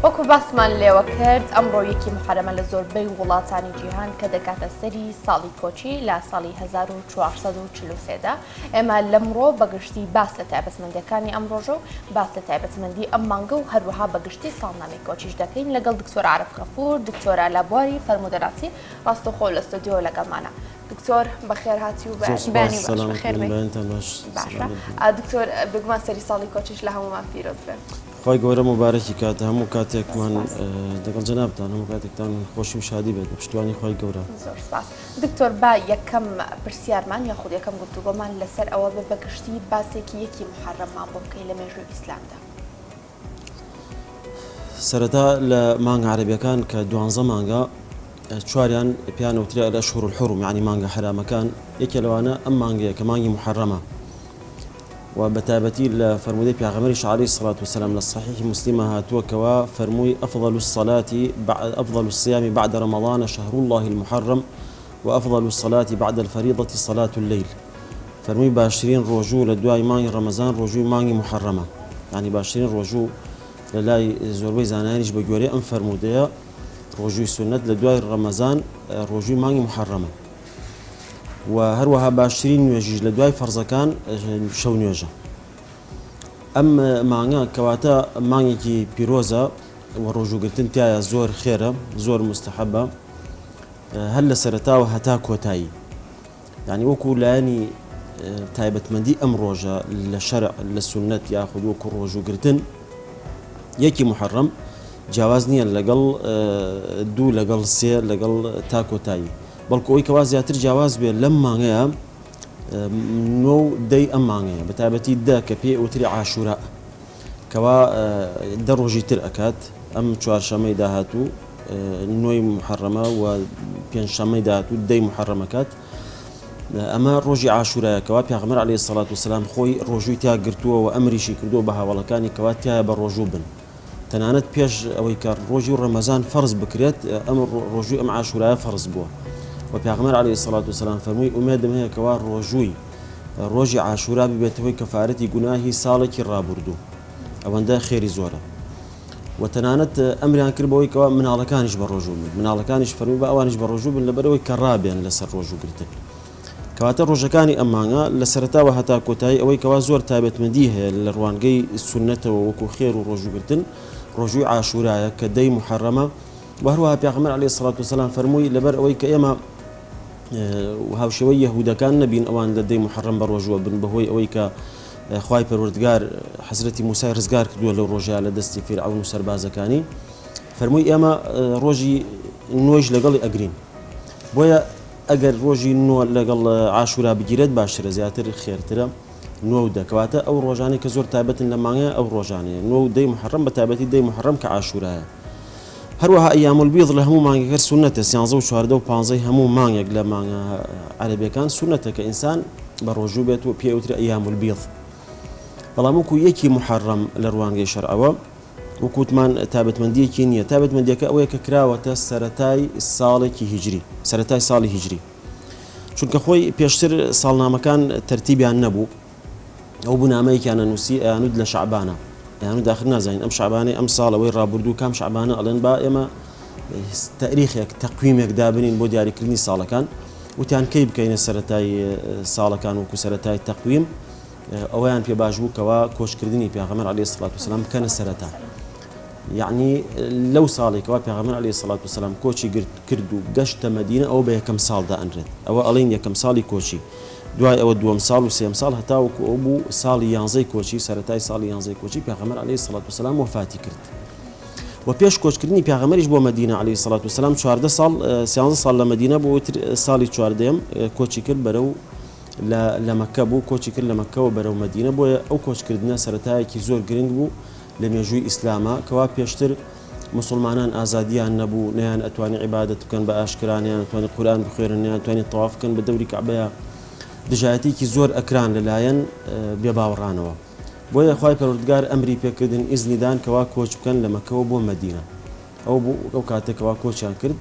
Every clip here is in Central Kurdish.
وەکو باسمان لێوە کرد ئەمڕۆ یەکی محەرەمە لە زۆربەی وڵاتانی جیهان کە دەکاتە سەری ساڵی کۆچی لە ساڵی 1443دا ئێمە لەمڕۆ بەگشتی باس لە تایبەتمەندیەکانی ئەمڕۆژە و باس لە تایبەتمەندی ئەم مانگە و هەروەها بەگشتی ساڵنامەی کۆچیش دەکەین لەگەڵ دکتۆر عارف غەفور دکتۆرە لابواری فەرمودەراسی ڕاستەوخۆ لە ستودیۆ لەگەڵمانە. دکتۆر بەخێر هاتی و بەیانی باش بەخێر باشە. دکتۆر بگومان سەری ساڵی کۆچیش لە هەمومان پیرۆز بێت. خۆی گەورە مبارەکی کاتە هەموو کاتێکمان لەگەڵ جەنابتان هەموو کاتێکتان خۆشی و شادی بێت بە پشتیوانی خۆی گەورە. زۆر سپاس. دکتۆر با یەکەم پرسیارمان یاخود یەکەم گفتوگۆمان لەسەر ئەوە بەگشتی باسێکی یەکی محەرەممان بۆ بکەین لە مێژووی ئیسلامدا. سەرەتا لە مانگە عەرەبیەکان کە 12 مانگە چواریان پێیان وترا الأشهر الحرم یعنی مانگە حرامەکان یەکێ لەوانە ئەم مانگەیە کە مانگی محەرەمە وبتابتي لفرمودي بيغمرش عليه الصلاة والسلام للصحيح مسلمة هاتوكوا فرموي أفضل الصيام بعد رمضان شهر الله المحرم وأفضل الصلاة بعد الفريضة صلاة الليل فرموي باشرين رجو لدواي ماني رمضان رجو ماني محرمة يعني باشرين رجو للاي زوربي زانانيش بجوري أم فرمودية رجو سنة لدواي رمضان رجو ماني محرمة وهروها باشترين نوێژیش لە دوای فەرزەکان شەو نوێژە. ئەم مانگە کەواتە مانگێکی پیرۆزە و ڕۆژوگرتن تایە زۆر خێرە زۆر مستحەبە هەر لە سەرەتاوە هەتا کۆتایی یعنی وەکو لایەنی تایبەتمەندی ئەم ڕۆژە لە شەرع لە سونەت یاخود وەکو ڕۆژوگرتن یەکی محەرەم جیاواز نییە لەگەڵ دوو لەگەڵ سێ لەگەڵ تا کۆتایی بەڵکو ئەوی کەوا زیاتر جیاواز بێت لەم مانگەیە نۆ دەی ئەم مانگەیە بە تایبەتی دە کە پێی ئەوتری عاشورا کەوا دە ڕۆژی تر ئەکات ئەم چوارشەمەی داهاتوو نۆی محەرەمە و پێنجشەمەی داهاتوو دەی محەرەمەکات ئەمە ڕۆژی عاشورایە کەوا پێغەمبەر عەلەیهی سەڵات وسەلام خۆی ڕۆژووی تیا گرتووە و ئەمریشی کردووە بە هاوڵەکانی کەوا تایە بە ڕۆژوو بن تەنانەت پێش ئەوەی کە ڕۆژی ڕەمەزان فەرز بکرێت ئەم ڕۆژووی ئەم عاشورایە فەرز بووە وپێغەمبەر عەلەیهی سەڵات وسەلام فەرمووی ئومێدم هەیە کەوا ڕۆژووی ڕۆژی عاشورا ببێتەوەی کەفارەتی گوناهی ساڵێکی ڕابردوو ئەوەندە خێری زۆرە و تەنانەت ئەمریان کرد بەوەی کەوا مناڵەکانیش بە ڕۆژوو بن مناڵەکانیش فەرمووی بە ئەوانیش بە ڕۆژوو بن لەبەرەوەی کە ڕابێن لەسەر ڕۆژوگرتن کەواتە ڕۆژەکانی ئەم مانگە لە سەرەتاوە هەتا کۆتایی ئەوەی کەوا زۆر تایبەتمەندی هەیە لە ڕوانگەی سونەتەوە وەکو خێر و ڕۆژوگرتن ڕۆژووی عاشورایە کە دەی محەرەمە و هەروەها پێغەمبەر عەلەیهی سەڵات وسەلام فەرمووی لەبەر ئەوەی کە ئێمە هاوشێوەی یەهودەکان نەبین ئەوان لە دەی محەرەم بە ڕۆژووە بن بەهۆی ئەوەی کە خوای پەروەردگار حەزرەتی موسای ڕزگار کردووە لەو ڕۆژەیە لە دەستی فیرعەون و سەربازەکانی فەرمووی ئێمە ڕۆژی نۆیش لەگەڵی ئەگرین بۆیە ئەگەر ڕۆژی نۆ لەگەڵ عاشورا بگیرێت باشترە زیاتر خێرترە نۆ و دەکەواتە ئەو ڕۆژانەی کە زۆر تایبەتن لە مانگەیە ئەو ڕۆژانەیە نۆ و دەی محەرەم بە تایبەتی دەی محەرەم کە عاشورایە هەروەها ئەیام البیض لە هەموو مانگەکە سونەتە 13 و 14 و 15 هەموو مانگێک لە مانگە عەرەبیەکان سونەتە کە ئینسان بە ڕۆژوو بێت و پێی وترا ئەیام البیض بەڵام وەکو یەکی محەرەم لە ڕوانگەی شەرعەوە وەکوتمان تایبەتمەندیەکی نییە تایبەتمەندیەکە ئەوەیە کە کراوەتە سەرەتای ساڵێکی هیجری سەرەتای ساڵی هیجری چونکە خۆی پێشتر ساڵنامەکان تەرتیبیان نەبوو ئەو بوونامەیەکیانە نووسی ئەیانود لە شەعبانە یان داخل نازانین ئەم شەعبانەی ئەم ساڵەوەی ڕابردوو کام شەعبانە ئەڵێن با ئێمە تاریخێک تەقویمێک دابنین بۆ دیاریکردنی ساڵەکان وتیان کەی بکەینە سەرەتای ساڵەکان وەکو سەرەتای تەقویم ئەوەیان پێ باش بوو کەوا کۆچکردنی پێغەمبەر عەلەیهی سەڵات وسەلام بکەنە سەرەتا یعنی لەو ساڵێکەوە پێغەمبەر عەلەیهی سەڵات وسەلام کۆچی کرد و گەشتە مەدینە ئەوە بە یەکەم ساڵدا ئەنرێت ئەوە ئەڵێن یەکەم ساڵی کۆچی دوای ئەوە دووەم ساڵ و سێم ساڵ هەتاوەکو ئەو بوو ساڵی 11 کۆچی سەرەتای ساڵی 11 کۆچی پێغەمبەر عەلەیهی سەڵات وسەلام وفاتی کرد و پێش کۆچکردنی پێغەمبەریش بۆ مەدینە عەلەیهی سەڵات وسەلام 14 ساڵ 13 ساڵ لە مەدینە بۆ ساڵی 14م کۆچی کرد بەرەو لە مەکە بوو کۆچی کرد لە مەکەوە بەرەو مەدینە بۆیە ئەو کۆچکردنە سەرەتایەکی زۆر گرنگ بوو لە مێژووی ئیسلامە کەوا پێشتر مسلمانان ئازادیان نەبوو نەیان ئەتوانی عیبادەت بکەن بە ئاشکرانیان ئەتوانی قورئان بخوێنن نیان ئەتوانی تەواف بکەن بە دەوری کەعبەیە دژایەتێکی زۆر ئەکران لەلایەن بێباوەڕانەوە بۆیە خوای پەروەردگار ئەمری پێکردن ئیزنیدان کەوا کۆچ بکەن لە مەکەوە بۆ مەدینە ئەو کاتێکەوە کۆچیان کرد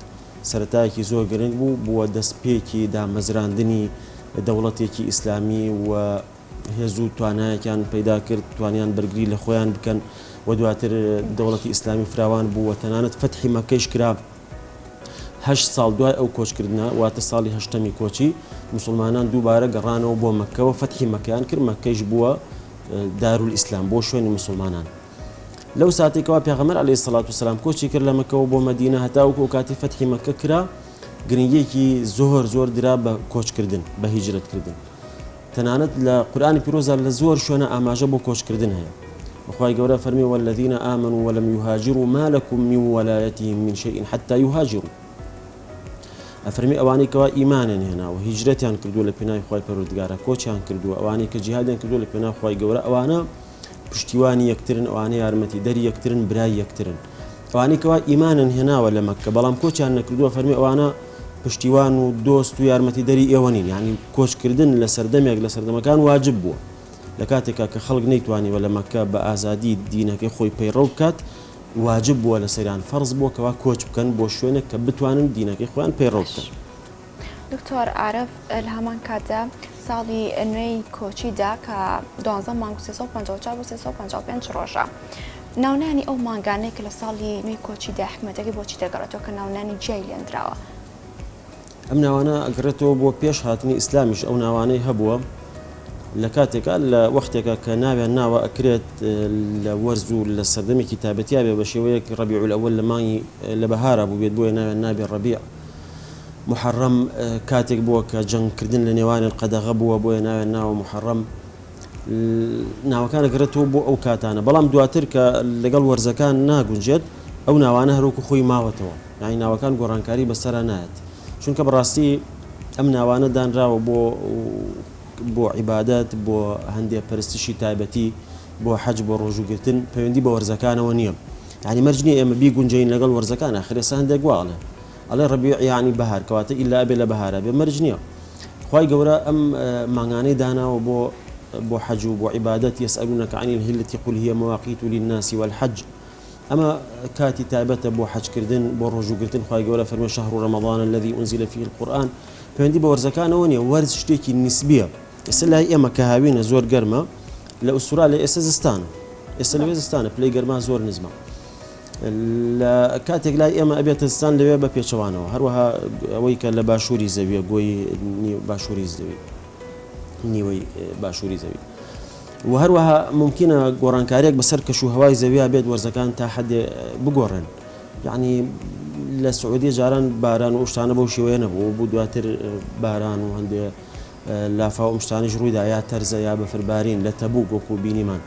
سەرەتایەکی زۆر گرنگ بوو بووە دەستپێکی دامەزراندنی دەوڵەتێکی ئیسلامی و هێزوو توانایەکیان پەیدا کرد توانیان بەرگری لە خۆیان بکەن و دواتر دەوڵەتی ئیسلامی فراوان بوو و تەنانەت فەتحی مەکەیش کرا 8 ساڵ دوای ئەو کۆچکردنە واتە ساڵی هەشتەمی کۆچی مسلمانان دووبارە گەڕانەوە بۆ مەکەوە فەتحی مەکەیان کرد مەکەیش بووە دارول ئیسلام بۆ شوێنی مسلمانان لەو ساتێکەوە پێغەمبەر عەلەیهی سەڵات وسەلام کۆچی کرد لە مەکەوە بۆ مەدینە هەتاوەکو ئەو کاتی فەتحی مەکە کرا گرنگیەکی زۆر درا بە کۆچکردن بە هیجرەتکردن تەنانەت لە قورئانی پیرۆزە لە زۆر شوێنە ئاماژە بۆ کۆچکردن هەیە وخوای گەورە فەرمی والذین آمنوا ولم يهاجروا ما لكم من ولايتهم من شيء حتى يهاجروا ئەفەرمی ئەوانەی کەوا ئیمانیان هێنا و هیجرەتیان کردووە لە پێناوی خوای پەروەردگارە کۆچیان کردووە ئەوانەی کە جیهادیان کردووە لە پێناوی خوای گەورە ئەوانە پشتیوانی یەکترن ئەوانە یارمەتی دەری یەکترن برای یەکترن ئەوانەی کەوا ئیمانیان هێناوە لە مەککە بەڵام کۆچیان نەکردووە فەرمی ئەوانە پشتیوان و دۆست و یارمەتی دەری ئێوە نین یعنی کۆچکردن لە سەردەمێک لە سەردەمەکان واجب بووە لە کاتێکا کە خەڵک نەیتوانیوە لە مەککە بە ئازادی دینەکەی خۆی پەیڕەو بکات واجب بووە لە سەریان فەرز بووە کەوا کۆچ بکەن بۆ شوێنێک کە بتوانن دینەکەی خۆیان پەیڕەو بکەن دکتۆر عارف لە هەمان کاتدا ساڵی نوێی کۆچیدا کە 12 مانگ 354 بۆ 355 ڕۆژە ناونانی ئەو مانگانەی کە لە ساڵی نوێی کۆچیدا حکومەتەکەی بۆچی دەگەڕێتەوە کە ناونانی جێی لێنراوە ئەم ناوانە ئەگرێتەوە بۆ پێش هاتنی ئیسلامیش ئەو ناوانەی هەبووە لە کاتێکا لە وەختێکە کە ناویان ناوە ئەکرێت لە وەرز و لە سەردەمێکی تایبەتیا بێ بە شێوەیەک ڕەبیع الأول لە مانگی لە بەهارە بوو بێت بۆیە ناویان نابێ ڕەبیع محەڕەم کاتێک بووە کە جەنگکردن لە نێوانی قەدەغە بووە بۆیە ناویان ناوە محەڕەم ناوەکان ئەگرێتەوە بۆ ئەو کاتانە بەڵام دواتر کە لەگەڵ وەرزەکان ناگونجێت ئەو ناوانە هەروەکو خۆی ماوەتەوە یعنی ناوەکان گۆڕانکاری بەسەرا نایەت چونکە بەڕاستی ئەم ناوانە دانراوە بۆ عیبادەت بۆ هەندێک پەرستشی تایبەتی بۆ حەج بۆ ڕۆژوگرتن پەیوەندی بە وەرزەکانەوە نییە یعنی مەرج نییە ئێمە بیگونجین لەگەڵ وەرزەکان ئاخرێسا هەندێک واڵێ ئەڵێ ڕەبیع یعنی بەهار کەواتە ئیلا ئەبێ لە بەهارە بێ مەرج نییە خوای گەورە ئەم مانگانەی داناوە بۆ حەج و بۆ عیبادەت یەسئەلونەکە عن الهلة قل هي مواقیت للناس والحج ئەمە کاتی تایبەتە بۆ حەجکردن بۆ ڕۆژوگرتن خوای گەورە فەرمێ شەهر رەمەضان الذي أنزل فيه القرآن پەیوەندی بە وەرزەکانەوە نییە وەرز شتێکی نیسبیە ئێستا لای ئێمە کە هاوینە زۆر گەرمە لە ئوسترالیا ئێستا زستانە ئێستا لەوێ زستانە پلەی گەرما زۆر نزمە لە کاتێک لای ئێمە ئەبێتە زستان لەوێ بە پێچەوانەوە هەروەها ئەوەی کە لە باشووری زەویە گۆی باشووری زەوی نیوەی باشووری زەوی و هەروەها ممکنە گۆڕانکاریەک بەسەر کەش و هەوای زەویە بێت وەرزەکان تا حەدێ بگۆڕن یعنی لە سعودی جاران باران و شتانە بەو شێوەیە نەبوو بوو دواتر باران و هەندێ لافا و شتانیش ڕوویدا یا تەرزە یا بەفربارین لە تەبوک وەکو بینیمان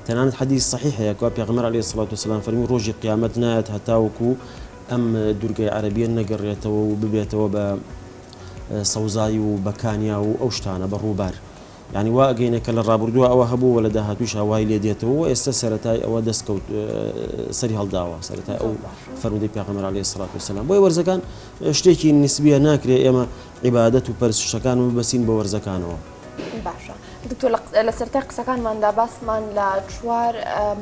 تەنانەت حەدیث صحیح هەیە کە پێغەمبەر عەلەیهی سەڵات وسەلام فەرمی ڕۆژی قیامەت نایەت هەتاوەکو ئەم دورگەی عەرەبیە نەگەڕێتەوە و ببێتەوە بە سەوزایی و بەکانیا و ئەو شتانە بە ڕووبار یعنی وا ئەگەینە کە لە ڕابردووە ئەوە هەبوو و لە داهاتووش هاوای لێ دێتەوە و ئێستا سەرەتای ئەوە دەستکەوت سەری هەڵداوە سەرەتای ئەو فەرمودەی پێغەمبەر عەلەیهی سەڵات وسەلام بۆیە وەرزەکان شتێکی نسبیە ناکرێ ئێمە عیبادەت و پەرستشەکان و ببەسین بە وەرزەکانەوە باشە دکتۆر لە سەرەتای قسەکانماندا باسمان لە چوار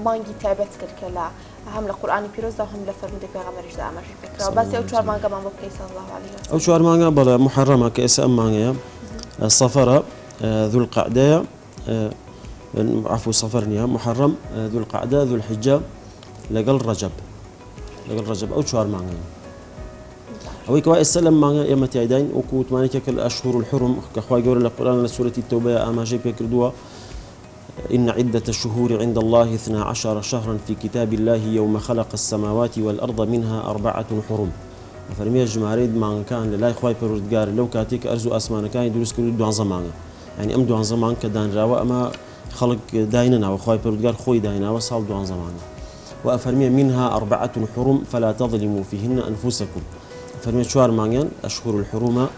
مانگی تایبەت کرد کە لە هەم لە قورئانی پیرۆزدا هەم لە فەرمودەی پێغەمبەریشدا ئاماژەی پێکراوە باسی ئەو چوار مانگەمان بۆ بکەی صلی الله علیه وسلم ئەو چوار مانگە بەڵێ محەڕەمە کە ئێستا ئەم مانگەیە سەفەرە ذو القعدەیە عفو صفر نيا محرم ذو القعدة ذو الحجة لقل رجب أو شهر معنا أو كوا السلام معنا يوم تعيدين وكوت مانك الأشهر الحرم كخوا جور القرآن سورة التوبة أما جي بيكردوا إن عدة الشهور عند الله 12 شهرا في كتاب الله يوم خلق السماوات والأرض منها 4 حرم فرمي الجماريد معنا كان لا إخوي بردقار لو كاتيك أرزو أسمان كان يدرس كل دوان زمان يعني أم دوان زمان كدان راوا أما خلق دايننا وخوي بردقار خوي داينا وصال دوان زمان وأفرمي منها 4 حرم فلا تظلموا فيهن أنفسكم فرمي شوار مانيان أشهر الحرمة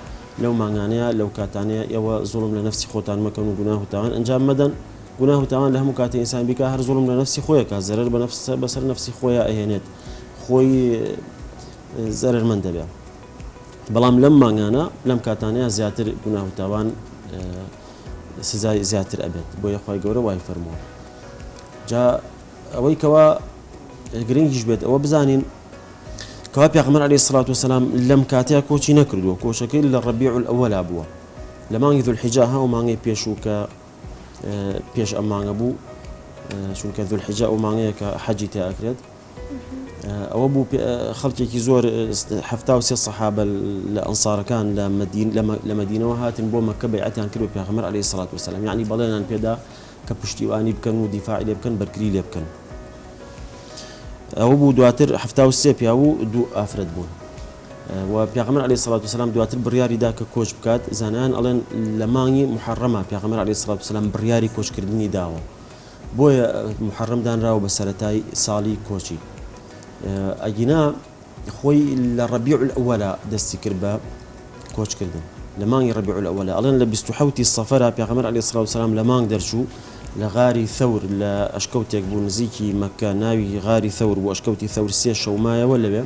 لو مانيا لو كاتانيا يوا ظلم لنفسي خوتان ما كانوا جناه تاوان أنجام مدن جناه تاوان لهم كاتي إنسان بكاهر ظلم لنفسي خويا كزرر بنفس بسر نفسي خويا أهينت خوي زرر من دبيع بلام لما أنا لم كاتانيا زياتر جناه تاوان سزای زیاتر ئەبێت بۆ یەخوای گەورە وای فەرمووە جا ئەوەی کەوا گرنگیش بێت ئەوە بزانین کەوا پێغەمبەر عەلەیهی سەڵات وسەلام لەم کاتەیە کۆچی نەکردووە کۆچەکەی لە ڕەبیع الأوەلا بووە لە مانگی ذوالحیجە ها و مانگی پێشوو کە پێش ئەم مانگە بوو چونکە ذوالحیجە ئەو مانگەیە کە حەجی تێ ئەکرێت ئەوە بوو خەڵکێکی زۆر 73 سەحابە لە ئەنسارەکان لە مەدینەوە هاتن بۆ مەکە بەیعەتیان کرد بە پێغەمبەر عەلەیهی سەڵات وەسەلام یعنی بەڵێنیان پێدا کە پشتیوانی بکەن و دیفاعی لێ بکەن بەرگری لێ بکەن ئەوە بوو دواتر 73 پیا و دوو ئافرەت بوون و پێغەمبەر عەلەیهی سەڵات وەسەلام دواتر بڕیاری دا کە کۆچ بکات زانایان ئەڵێن لە مانگی محەڕەمە پێغەمبەر عەلەیهی سەڵات وەسەلام بڕیاری کۆچکردنی داوە بۆیە محەڕەم دانراوە بە سەرەتای ساڵی کۆچی ئەگینا خۆی لە ڕەبیع الأوەلا دەستی کرد بە کۆچکردن لە مانگی ڕەبیع الأوەلا ئەڵێن لە 27 سەفەرا پێغەمبەر عەلەیهی سەڵات وەسەلام لە مانگ دەرچوو لە غاری ثەور لە ئەشکەوتێک بوو نزیکی مەکە ناوی غاری ثەور بوو ئەشکەوتی ثەور 3 شەو مایەوە لەوێ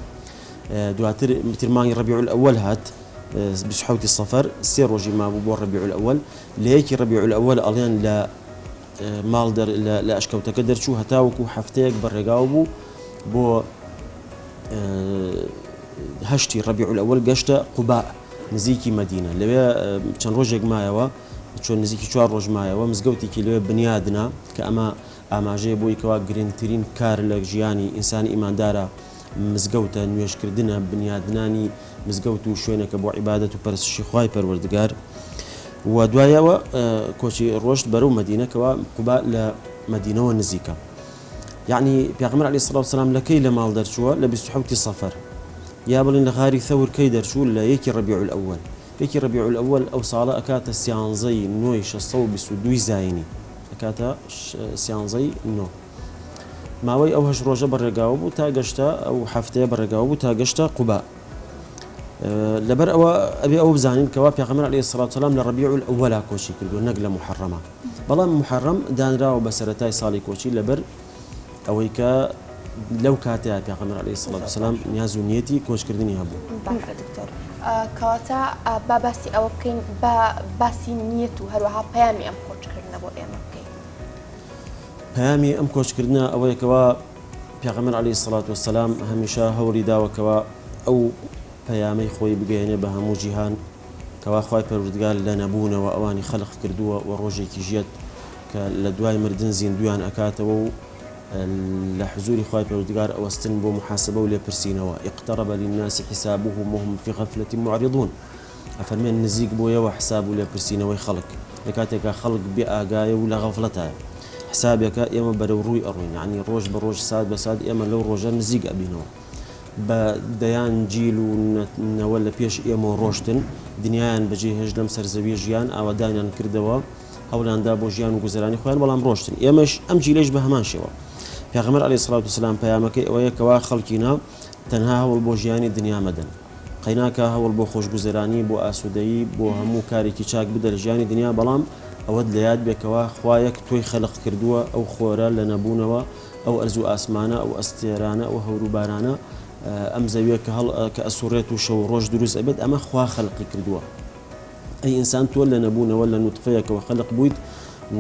دواتر متر مانگی ڕەبیع الأوەل هات 27 سەفەر 3 ڕۆژی مابوو بۆ ڕەبیع الأوەل لە یەکی ڕەبیع الأوەل ئەڵێن لە ماڵ لە ئەشکەوتەکە دەرچوو هەتاوەکو هەفتەیەک بەڕێگاو بوو بۆ هەشتی ڕەبیع الأوەل گەشتە قوباء نزیکی مەدینە لەوێ چەند ڕۆژێک مایەوە چۆن نزیکی 4 ڕۆژ مایەوە مزگەوتێکی لەوێ بنیادنا کە ئەمە ئاماژەیە بۆی کەوا گرنگترین کار لە ژیانی ئینسانی ئیماندارە مزگەوتە نوێژکردنە بنیادنانی مزگەوت و شوێنێکە بۆ عیبادەت و پەرستشی خوای پەروەردگار و دوایەوە کۆچی ڕۆشت بەرەو مەدینەکەوە قوباء لە مەدینەوە نزیکە یعنی پێغەمبەر عەلەیهی سەڵات وسەلام لەکەی لە ماڵ دەرچووە لە 27 سەفەر یا بڵین لە غاری ثەور کەی دەرچوو لە یەکی ڕەبیع الأوەل یەکی ڕەبیع الأوەل ئەو ساڵە ئەکاتە سیانزەی نۆی 622 زاینی ئەکاتە سیانزەی نۆ ماوەی ئەو هەش ڕۆژە بەڕێگاوە بوو تا گەشتە ئەو هەفتەیە بەڕێگاوە بوو تا گەشتە قوباء لەبەر ئەوە ئەبێ ئەو بزانین کەوا پێغەمبەر عەلەیهی سەڵات وسەلام لە ڕەبیع الأوەلا کۆچی کردو نەک لە محەڕەمە بەڵام محەڕەم دانراوە بە سەرەتای ساڵی کۆچی لەبەر ئەوەی کە لەو کاتەیە پێغەمبەر عەلەیهی سەڵات وسەلام نیاز و نیەتی کۆچکردنی هەبوو دکتۆر کەواتە با باسی ئەوە بکەین بە باسی نیەت و هەروەها پەیامی ئەم کۆچکردنە بۆ ئێمە بکەین پەیامی ئەم کۆچکردنە ئەوەیەکەوە پێغەمبەر عەلەیهی سەڵات وسەلام هەمیشە هەوڵی داوەکەوە ئەو پەیامەی خۆی بگەێنێ بە هەموو جیهان کەوا خوای پەروەردگار لە نەبوونەوە ئەوانی خەلق کردووە و ڕۆژێکی ژێت کە لە دوای مردن زیندویان ئەکاتەوە و لە حزوری خوای پەروەردگار ئەوەستن بۆ محاسبە و لێپرسینەوە اقترب للناس حسابهم وهم في غفلة معرضون ئەفەرمێن نزیک بۆیەوە حساب و لێپرسینەوەی خەڵک لە کاتێکە خەڵک بێ ئاگایە و لە غەفڵەتایە حسابێکە ئێمە بەرەو ڕووی ئەڕوین یعنی ڕۆژ بە ڕۆژ سات بە سات ئێمە لەو ڕۆژە نزیک ئەبینەوە بە دەیان جیل و نەوە لە پێش ئێمە ڕۆشتن دنیایان بەجێهێش لەم سەرزەوی ژیان ئاوادانیان کردەوە هەوڵاندا بۆ ژیان و گوزەرانی خۆیان بەڵام ڕۆشتن ئێمەش ئەم جیلەش بە هەمان شێوە پێغەمبەر عەلەیهی سەڵات وسەلام پەیامەکەی ئەوەیە کەوا خەڵکینا تەنها هەوڵ بۆ ژیانی دنیا مەدەن قەیناکە هەوڵ بۆ خۆشگوزەرانی بۆ ئاسوودەیی بۆ هەموو کارێکی چاک بدە لە ژیانی دنیا بەڵام ئەوەت لە یاد بێکەوە خوایەک تۆی خەلق کردووە ئەو خۆرە لە نەبوونەوە ئەو ئەرز و ئاسمانە ئەو ئەستێرانە ئەو هەور و بارانە ئەم زەویە کە ئەسوڕێت و شەو ڕۆژ دروست ئەبێت ئەمە خوا خەلقی کردووە ئەی ئینسان تۆ لە نەبوونەوە لە نوتفەیەکەوە خەلق بوویت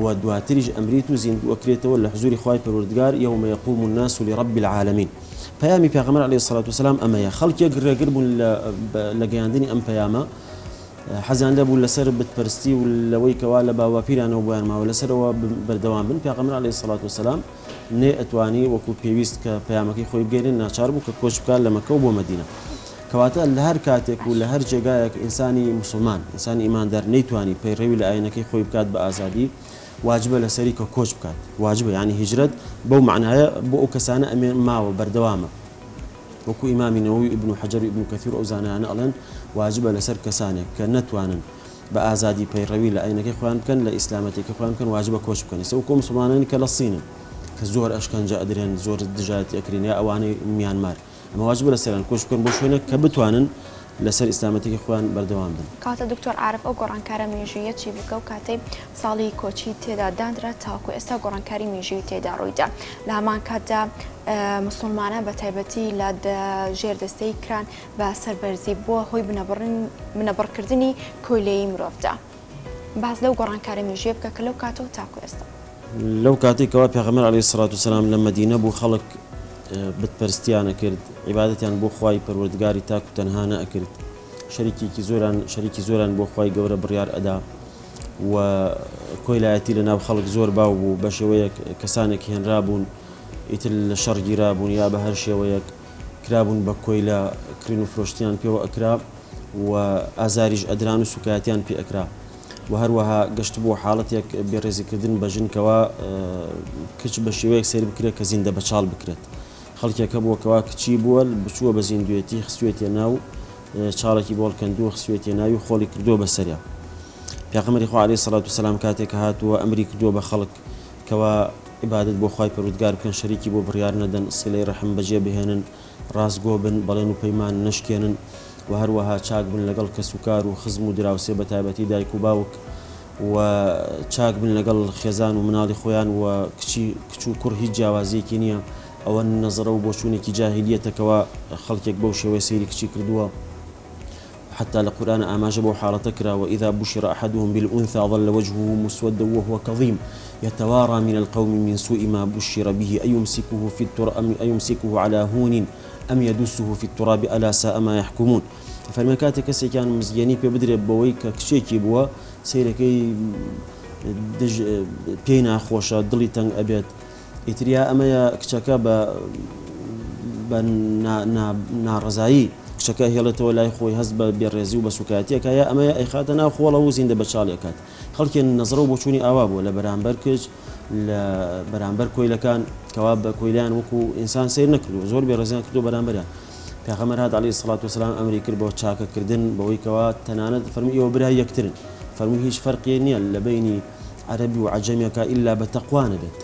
و دواتریش ئەمریت و زیندووەکرێتەوە لە حزوری خوای پەروەردگار یومە یەقوم الناس لرب العالمین پەیامی پێغەمبەر عەلەیهی سەڵات وسەلام ئەمەیە خەڵکێک ڕێگر بوون لە گەیاندنی ئەم پەیامە حەزیان لەبوو لەسەر بتپەرستی و لەوەی کەوا لە باوەپیرانەوە بۆیان ماوە لەسەرەوە بەردەوام بن پێغەمبەر عەلەیهی سەڵات وسەلام نێ ئەتوانی وەکو پێویست کە پەیامەکەی خۆی بگەێنێت ناچار بوو کە کۆچ بکات لە مەکە و بۆ مەدینە کەواتە لە هەر کاتێک و لە هەر جێگایەک ئینسانی مسلمان ئینسانی ئیماندار نەیتوانی پەیڕەوی لە ئاینەکەی خۆی بکات بە ئازادی واجبە لەسەری کە کۆچ بکات واجبە یعنی هیجرەت بەو معنایە بۆ ئەو کەسانە ئەمێ ماوە بەردەوامە وەکو ئیمامی نەوەوی ئیبن حەجەر و ئیبن کەثیر ئەو زانایانە ئەڵێن واجبە لەسەر کەسانێک کە نەتوانن بە ئازادی پەیڕەوی لە ئاینەکەی خۆیان بکەن لە ئیسلامەتێکی خۆیان بکەن واجبە کۆچ بکەن ئێستا وەکو مسلمانانی کە لە سینن کە زۆر ئەشکەنجە ئەدرێن زۆر دژایەتی ئەکرێن یا ئەوانەی میانمار ئەمە واجبە لەسەریان کۆچ بکەن بۆ شوێنێک کە بتوانن لەسەر ئیسلامەتێکی خۆیان بەردەوام بن کاتە دکتۆر عارف ئەو گۆڕانکارە مێژویە چی بکە و کاتەی ساڵی کۆچی تێدا دانرا تاکو ئێستا گۆڕانکاری مێژوی تێدا ڕوویدا لە هەمان کاتدا مسلمانە بە تایبەتی لە ژێردەستەی کران بە سەربەرزی بووە هۆی بنەبڕکردنی کۆیلەیی مرۆڤدا باز لەو گۆڕانکارە مێژویە بکە کە لەو کاتەوە تاکو ئێستا لەو کاتێکەوە پێغەمبەر عەلەیهی سەڵات وسەلام لە مەدینە بوو خەڵک بتپەرستیانە کرد عیبادەتیان بۆ خوای پەروەردگاری تاک و تەنها نەئەکرد شەریکی زۆران بۆ خوای گەورە بڕیار ئەدا و کۆیلایەتی لە ناو خەڵک زۆر باو بوو بە شێوەیەک کەسانێکی هێنرابوون ئیتر لە شەڕ گیرابوون یا بە هەر شێوەیەک کرابوون بە کۆیلە کرین و فرۆشتیان پێوە ئەکرا و ئازاریش ئەدران و سوکایەتیان پێ ئەکرا و هەروەها گەشت بۆ حاڵەتێک بێڕێزیکردن بە ژنکەوە کچ بە شێوەیەک سیر بکرێت کە زیندە بەچاڵ بکرێت خەڵکێکە بووەکەوا کچی بووە بچووە بە زیندوێتی خستوێتە ناو چاڵێکی بۆڵ کەندووە خستوێتە ناوی و خۆڵی کردووە بەسەریا پێغەمبەری خوا عەلەیهی سەڵات و سەلام کاتێک هاتووە ئەمری کردووە بە خەڵک کەوا عیبادەت بۆ خوای پەروەردگار بکەن شەریکی بۆ بڕیار نەدەن سیلەی ڕەحم بەجێ بهێنن ڕاستگۆ بن بەڵێن و پەیمان نەشکێنن و هەروەها چاک بن لەگەڵ کەس و کار و خزم و دراوسێ بە تایبەتی دایک و باوک و چاک بن لەگەڵ خێزان و مناڵی خۆیان و کچ و کوڕ هیچ جیاوازیەکی نییە ئەوە نەزەرە و بۆچوونێکی جاهیلیەتەکەوە خەڵکێک بەو شێوەی سەیری کچی کردووە حتى لقرآن آماج بو حالتك وإذا بشر أحدهم بالأنثى ظل وجهه مسودا وهو كظيم يتوارى من القوم من سوء ما بشر به أيمسكه على هون أم يدسه في التراب ألا ساء ما يحكمون فلما كاتي كسي كان مزياني بيبدري بوي كشيكي بوا سيركي دج بينا خوشا دلي تنگ أبيت إتريا أما يا كشكا نارزایی کچەکە هێڵێتەوە لای خۆی هەست بە بێڕێزی و بە سوکاتیەکە یا ئەمە ئەیخاتە ناو خۆڵە و زیندە بەچاڵێکات خەڵکێن نەزڕە و بۆچوونی ئاوا بووە لە بەرامبەر کچ لە بەرامبەر کۆیلەکان کەوا بە کۆیلیان وەکو ئینسان سیر نەکردو زۆر بێڕێزیان کردو بەرامبەریان پێغەمبەر هات عەلەیهی سەڵات وسەلام ئەمری کرد بۆ چاکەکردن بەوەی کەوا تەنانەت فەرمووی ئێوە برای یەکترن فەرمووی هیچ فەرقی نییە لە بەینی عەرەبی و عەجەمیەکە ئیلا بە تەقوا نەبێت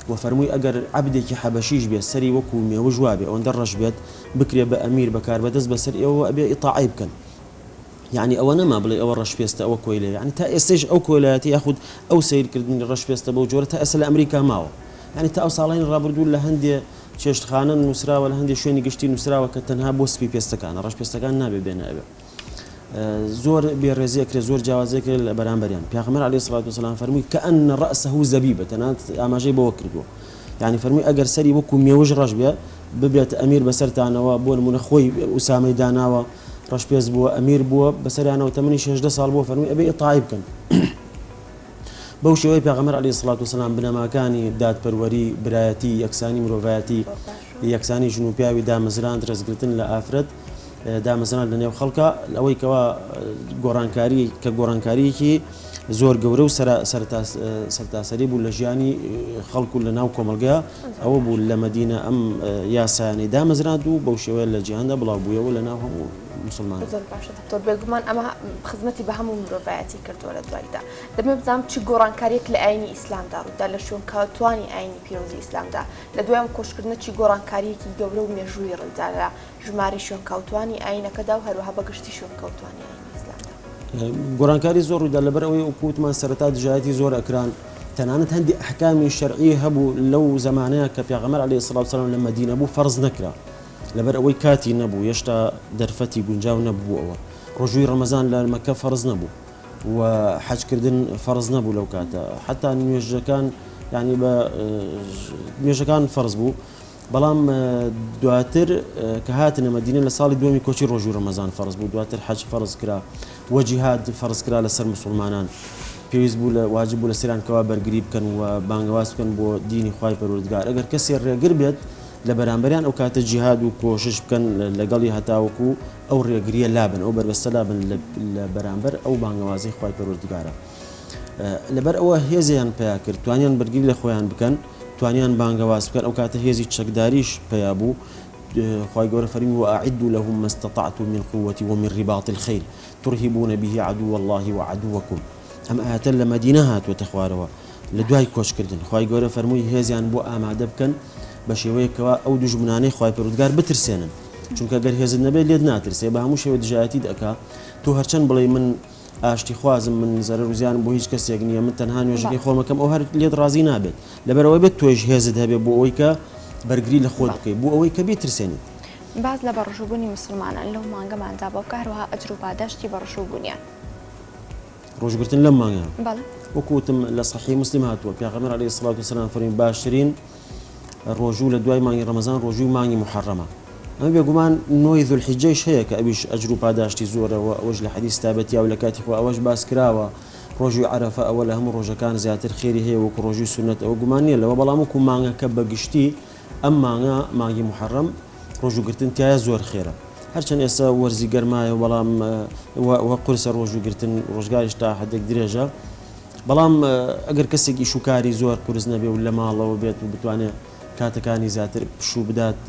وفرمووی ئەگەر عەبدێکی حەبەشیش بێت سەری وەکو مێوە ژوابێ ئەوەندە ڕەش بێت بکرێ بە ئەمیر بەکار بەدەست بەسەر ئێوە ئەبێ ئیطاعی بکەن یعنی ئەوە نەما بڵێ ئەوە ڕەش پێستە ئەوە کۆیلێ یعنی تا ئێستش ئەو کۆیلایەتی یاخود ئەو سیرکردنی ڕەش پێستە بەو جۆرە تا ئێستا لە ئەمریکا ماوە یعنی تا ئەو ساڵانی ڕابردوو لە هەندێ چێشتخانە نووسراوە لە هەندێک شوێنی گشتی نووسراوە کە تەنها بۆ سپی پێستەکانە ڕەش پێستەکان نابێ بێنە ئەوێ زۆر بێڕێزیەکرێ زۆر جیاوازێکرێ لە بەرامبەریان پێغەمبەر عەلەیهی سەڵات وسەلام فەرمووی کەئەنە ڕەئسەهو زەبیبە تەنانەت ئاماژەی بەوە کردووە يعني فرمي أجر سري وكو ميوج رجبيا ببيت أمير بسرتانا بون من أخوي أسامة داناوا رش بيز بوا أمير بوا بسري أنا وثمانية شهر صار بوا فرمي أبي طايب كان بوشي بيغمر عليه الصلاة والسلام بنما كان داد بروري برايتي يكساني مروفاتي يكساني جنوبياوي دام زران رزقتن لآفرد دام زران لنيو خلقا الأوي كوا كجورانكاري كي زۆر گەورە و سەرتاسەری بوو لە ژیانی خەڵکو لە ناو کۆمەلگا ئەوە بوو لە مەدینە ئەم یاسایانەی دامەزراند و بەو شێوەیە لە جیهاندا بڵاو بوویەوە لە ناو هەموو مسلمان زۆر باشە دکتۆر بێگومان ئەمە خزمەتی بە هەموو مرۆڤایەتی کردووە لە دواییدا دەبێت بزانم چی گۆڕانکاریەک لە ئاینی ئیسلامدا ڕوودا لە شوێن کەوتوانی ئاینی پیرۆزی ئیسلامدا لە دوایم کۆشکردنە چی گۆڕانکاریەکی گەورە و مێژووی ڕوودا لە ژماری شوێن کەوتوانی ئاینەکەدا و هەروەها بەگشتی شوێن کەوتوانی ئاینی گۆڕانکاری زۆر ڕوودا لەبەر ئەوەی وەکووتمان سەرەتا دژایەتی زۆر ئەکران تەنانەت هەندی ئەحکامی شەرعی هەبوو لەو زەمانەیە کە پێغەمبەر عەلەیهی سەڵات وسەلام لە مەدینە بوو فەرز نەکرا لەبەر ئەوەی کاتی نەبوو هێشتا دەرفەتی گونجاو نەبوو ئەوە ڕۆژووی ڕەمەزان لە مەکە فەرز نەبوو و حەجکردن فەرز نەبوو لەو کاتە حتا نوێژەکان یعنی بە نوێژەکان فەرز بوو بەڵام دواتر کە هاتنە مەدینە لە ساڵی دووەمی کۆچی ڕۆژووی ڕەمەزان فەرز بوو دواتر حەج فەرز کرا وجیهاد فەرز کرا لەسەر مسلمانان پێویست بوو لە واجب بوو لە سەیران کەوا بەرگری بکەن و بانگەواز بکەن بۆ دینی خوای پەروەردگار ئەگەر کەسێ ڕێگر بێت لە بەرامبەریان ئەو کاتە جیهاد و کۆشش بکەن لەگەڵی هەتاوەکو ئەو ڕێگریە لابن ئەو بەربەستە لابن لە بەرامبەر ئەو بانگەوازی خوای پەروەردگارە لەبەر ئەوە هێزیان پیا کرد توانیان بەرگری لە خۆیان بکەن توانیان بانگەواز بکەن ئەو کاتە هێزی چەکداریش پیا بوو خوای گەورە فەرمی وأعدوا لهم ما استطعتم من قوة ومن رباط الخيل ترهبون به عدو الله وعدوكم ئەم ئاەتە لە مەدینە هاتووەتە خوارەوە لە دوای کۆچکردن خوای گەورە فەرمووی هێزیان بۆ ئامادە بکەن بە شێوەیەکەوە ئەو دوژمنانەی خوای پەروەردگار بترسێنن چونکە گەر هێزت نەبێت لێت ناترسێ بە هەموو شێوە دژایەتی دەکا تۆ هەرچەند بڵێ من ئاشتی خوازم من زەرەر و زیان بۆ هیچ کەسێک نییە من تەنها نوێژەکەی خۆمەکەم ئەو هەر لێت ڕازی نابێت لەبەرەوەی بێت تۆیش هێزت هەبێت بۆ ئەوەی کە بەرگری لە خۆت بکەیت بۆ ئەوەی کە بیترسێنیت باز لە بەڕژووبوونی مسلمانان لەو مانگەماندا بۆ کاروها ئەجر و پاداشتی بەڕژووبوونیان ڕۆژگرتن لەم مانگە بەڵێ وەکوتم لە صحیح مسلم هاتووە پێغەمبەر عەلەیهی سەڵات وسەلام فەرمی باشترین ڕۆژوو لە دوای مانگی ڕەمەزان ڕۆژووی مانگی محەڕەمە ئەمە بێگومان نۆی ذوالحیجەیش هەیە کە ئەویش ئەجر و پاداشتی زۆرەوە ئەوەش لە حەدیث تابەتیا و لە کاتی خۆ ئەوەش باس کراوە ڕۆژی عەرەفە ئەوە لە هەموو ڕۆژەکان زیاتر خێری هەیە وەکو ڕۆژی سونەت ئەوە گومان نییە لەوە بەڵام وەکو مانگەکە بەگشتی ئەم مانگە مانگی محەڕەم ڕۆژوگرتن تایە زۆر خێرە هەرچەند ئێستا وەرزی گەرمایە بەڵام وە قورسە ڕۆژوگرتن ڕۆژگاریش تا حدێک درێژە بەڵام ئەگەر کەسێکی شوکاری زۆر قورس نەبێ و لە ماڵەوە بێت و بتوانێت کاتەکانی زیاتر پشوو بدات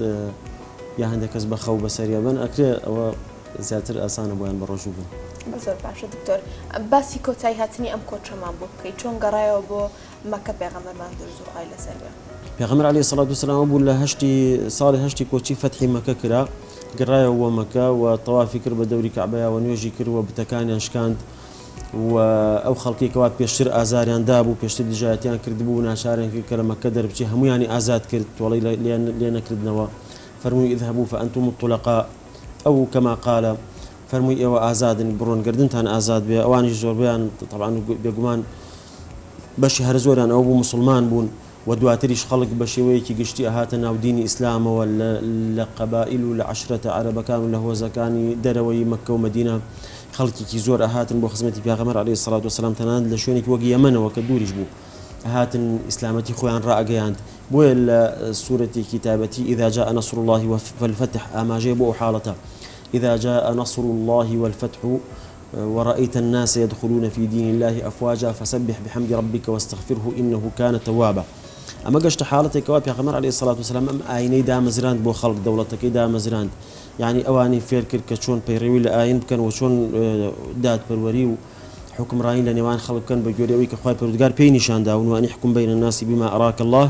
یا هەندێک کەس بە خەو بەسەریە بن ئەکرێ ئەوە زیاتر ئاسانە بۆیان بە ڕۆژوو بن. زۆر باشە دکتۆر باسی کۆتایی هاتنی ئەم کۆچەمان بۆ بکەیت چۆن گەڕایەوە بۆ مەکە پێغەمبەرمان دروزوخوای لەسەر بێ. پێغەمبەر عەلەیهی سەڵات وسەلام بوو لە ساڵی هەشتی کۆچی فەتحی مەکە کرا گەڕایەوە مەکە و تەوافی کرد بە دەوری کەعبەیەوە نوێژی کرد و بتەکانیان شکاند و ئەو خەڵکێکەوە پێشتر ئازاریان دابوو پێشتر دژایەتیان کردبوو ناشارێن کرد کە لە مەکە دەربچی هەمویانی ئازاد کرد تۆڵەی لێ نەکردنەوە فەرمووی اذهبوا فأنتم الطلقاء ئەو کەما قالە فەرمووی ئێوە ئازادن بڕۆنگردنتان ئازاد بێ ئەوانیش زۆربیان طبعاً بێگومان بەشی هەر زۆریان ئەو بوو مسلمان بوون و دواتریش خەڵک بە شێوەیەکی گشتی ئەهاتە ناودینی ئیسلامەوە لە قەبائیل و لە عەشرەتە عەرەبەکان و لە هۆزەکانی دەرەوەی مەککە و مەدینە خەڵکێکی زۆر ئەهاتن بۆ خزمەتی پێغەمبەر عەلەیهی سەڵات وسەلام تەنانەت لە شوێنێکی وەک یەمەنەوە کە دووریش بوو هاتن ئیسلامەتی خۆیان ڕائگەیاند بۆیە لە سوورەتێکی تایبەتی إذا جاء نصر الله والفتح ئاماژەیە بۆ ئەو حاڵەتە إذا جاء نصر الله والفتح ورأيت الناس يدخلون في دين الله أفواجا فسبح بحمد ربك واستغفره إنه كان توابا ئەمە گەشتە حاڵەتێکەوە پێغەمبەر عەلەیهی سەڵات وسەلام ئەم ئاینەی دامەزراند بۆ خەڵک دەوڵەتەکەی دامەزراند یعنی ئەوانی فێر کرد کە چۆن پەیڕەوی لە ئاین بکەن و چۆن دادپەروەری و حکمڕانی لە نێوان خەڵک بکەن بە گوێرەوەی کە خوای پەروەردگار پێی نیشانداون و ئەن احکم بین الناس بما أراك الله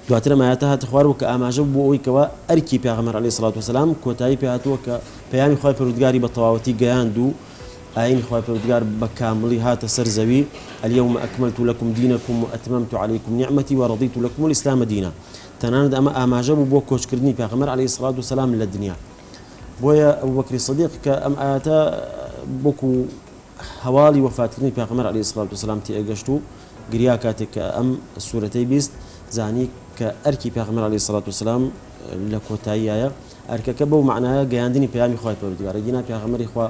دواتر ئەمایەتە هاتە خوار و کە ئاماژە بوو ئەوەی کەوە ئەرکی پێغەمبەر عەلەیهی سەڵات وسەلام کۆتایی پێ هاتووە کە پەیامی خوای پەروەردگاری بە تەواوەتی گەیاند و ئاینی خوای پەروەردگار بە کامڵی هاتە سەر زەوی اليوم أكملت لكم دينكم وأتممت عليكم نعمتي ورضيت لكم الإسلام دينا تەنانەت ئەمە ئاماژە بوو بۆ کۆچکردنی پێغەمبەر عەلەیهی سەڵات وسەلام لە دنیا بۆیە ئەبوبەکری سەدیق کە ئەم ئاەتە بۆکو هەواڵی وەفاتکردنی پێغەمبەر عەلەیهی سەڵات وسەلام تێگەشت و گریا کاتێک کە ئەم سوورەتەی بیست زانی کە ئەرکی پێغەمبەر عەلەیهی سەڵات وسەلام لە کۆتاییایە ئەرکەکە بەو معنایە گەیاندنی پەیامی خوای پەروەردگارە گینا پێغەمبەری خوا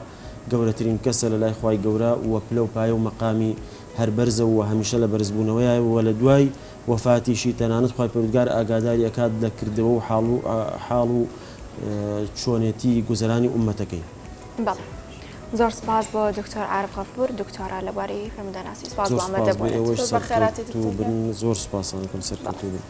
گەورەترین کەسە لە لای خوای گەورە و پلە و پایە و مەقامی هەر بەرزە و هەمیشە لە بەرزبوونەوەیە و لە دوای وەفاتیشی تەنانەت خوای پەروەردگار ئاگاداری ئەکات لە کردەوە و حاڵ و چۆنێتی گوزەرانی ئومەتەکەی. زۆر سپاس بۆ دکتۆر عارف غەفور دکتۆرە لەبارەی فرمودەناسی سپاس بۆ ئامادەبوونێت بن زۆر سپاسانەکەم سەرکەوتوو بن.